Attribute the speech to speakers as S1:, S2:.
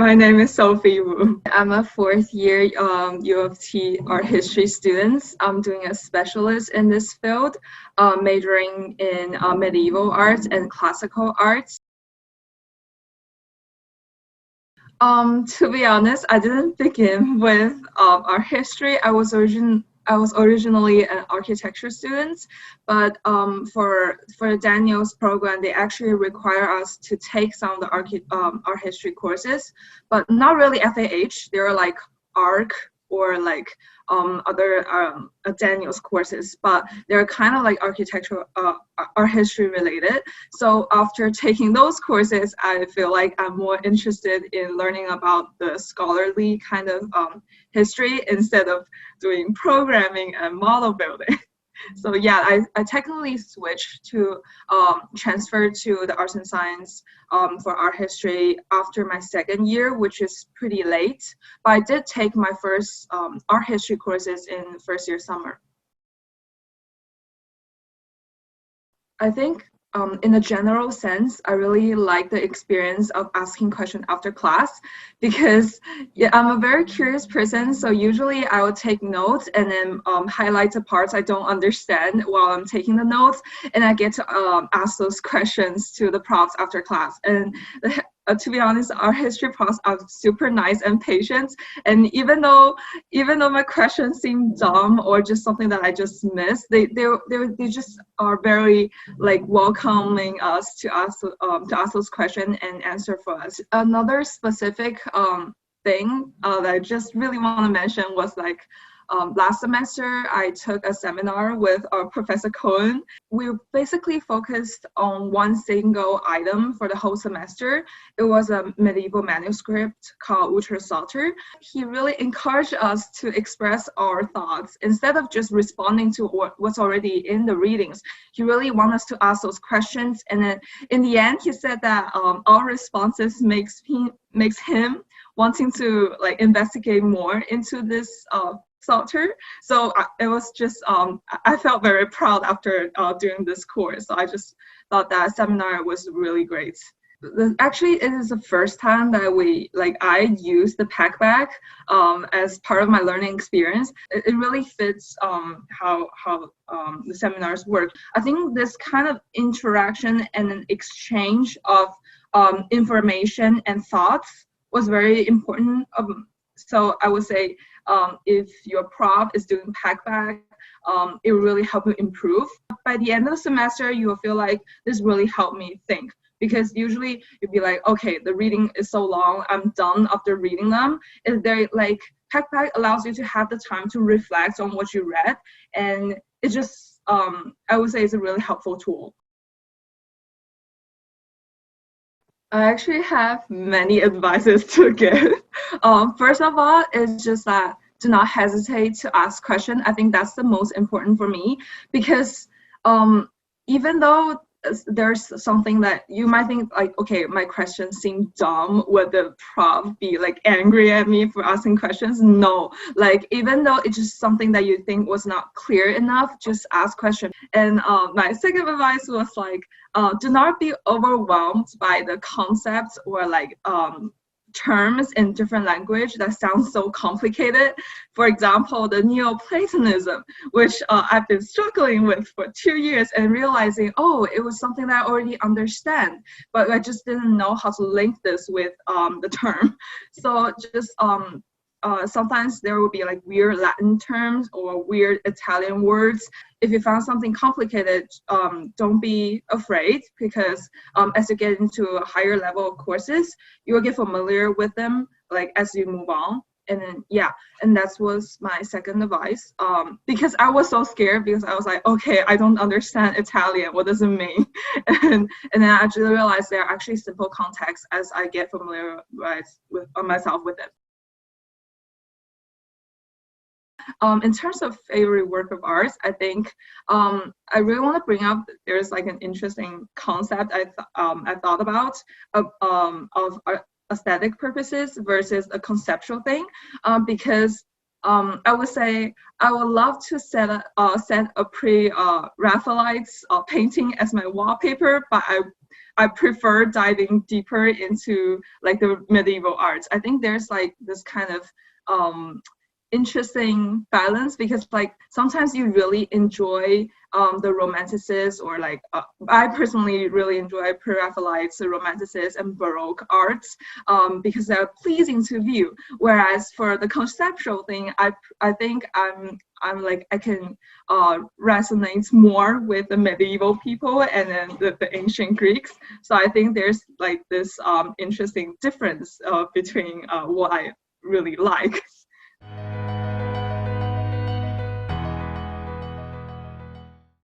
S1: My name is Sophie Wu. I'm a fourth year UofT art history student. I'm doing a specialist in this field, majoring in medieval arts and classical arts. To be honest, I didn't begin with art history. I was originally an architecture student, but for Daniel's program, they actually require us to take some of the art history courses, but not really FAH. They're like ARC or like other Daniel's courses, but they're kind of like architectural art history related. So after taking those courses, I feel like I'm more interested in learning about the scholarly kind of history instead of doing programming and model building. So yeah, I technically switched to transfer to the arts and science for art history after my second year, which is pretty late. But I did take my first art history courses in first year summer. I think in a general sense, I really like the experience of asking questions after class because yeah, I'm a very curious person. So usually I would take notes and then highlight the parts I don't understand while I'm taking the notes. And I get to ask those questions to the profs after class. And to be honest, our history profs are super nice and patient. And even though my questions seem dumb or just something that I just missed, they just are very like welcoming us to ask those questions and answer for us. Another specific thing that I just really want to mention was like last semester, I took a seminar with Professor Cohen. We basically focused on one single item for the whole semester. It was a medieval manuscript called Ultra Psalter. He really encouraged us to express our thoughts instead of just responding to what's already in the readings. He really wanted us to ask those questions. And then in the end, he said that our responses makes him wanting to like investigate more into this Psalter. So it was just, I felt very proud after doing this course. So I just thought that seminar was really great. Actually, it is the first time that I used the pack bag as part of my learning experience. It really fits how the seminars work. I think this kind of interaction and an exchange of information and thoughts was very important. So I would say if your prof is doing pack bag, it will really help you improve. By the end of the semester, you will feel like this really helped me think. Because usually you'd be like, okay, the reading is so long, I'm done after reading them. And they're like, pack bag allows you to have the time to reflect on what you read. And it's just, I would say it's a really helpful tool. I actually have many advices to give. First of all, it's just that do not hesitate to ask questions. I think that's the most important for me because even though there's something that you might think like, okay, my questions seem dumb, would the prof be like angry at me for asking questions? No, like even though it's just something that you think was not clear enough, just ask questions. And my second advice was like, do not be overwhelmed by the concepts or like terms in different language that sounds so complicated. For example, the Neoplatonism, which I've been struggling with for 2 years and realizing, oh, it was something that I already understand, but I just didn't know how to link this with the term. So just sometimes there will be like weird Latin terms or weird Italian words. If you found something complicated, don't be afraid because as you get into a higher level of courses, you will get familiar with them like as you move on. And then, yeah, and that was my second advice because I was so scared because I was like, okay, I don't understand Italian. What does it mean? And then I actually realized there are actually simple contexts as I get familiar with myself with it. In terms of favorite work of art, I think I really want to bring up there's like an interesting concept I thought about of aesthetic purposes versus a conceptual thing because I would say I would love to set a pre-Raphaelite's painting as my wallpaper, but I prefer diving deeper into like the medieval arts. I think there's like this kind of interesting balance, because like sometimes you really enjoy the romanticists, or like I personally really enjoy pre-Raphaelites, the romanticists and Baroque arts, because they're pleasing to view. Whereas for the conceptual thing, I think I'm like I can resonate more with the medieval people and then the ancient Greeks. So I think there's like this interesting difference between what I really like.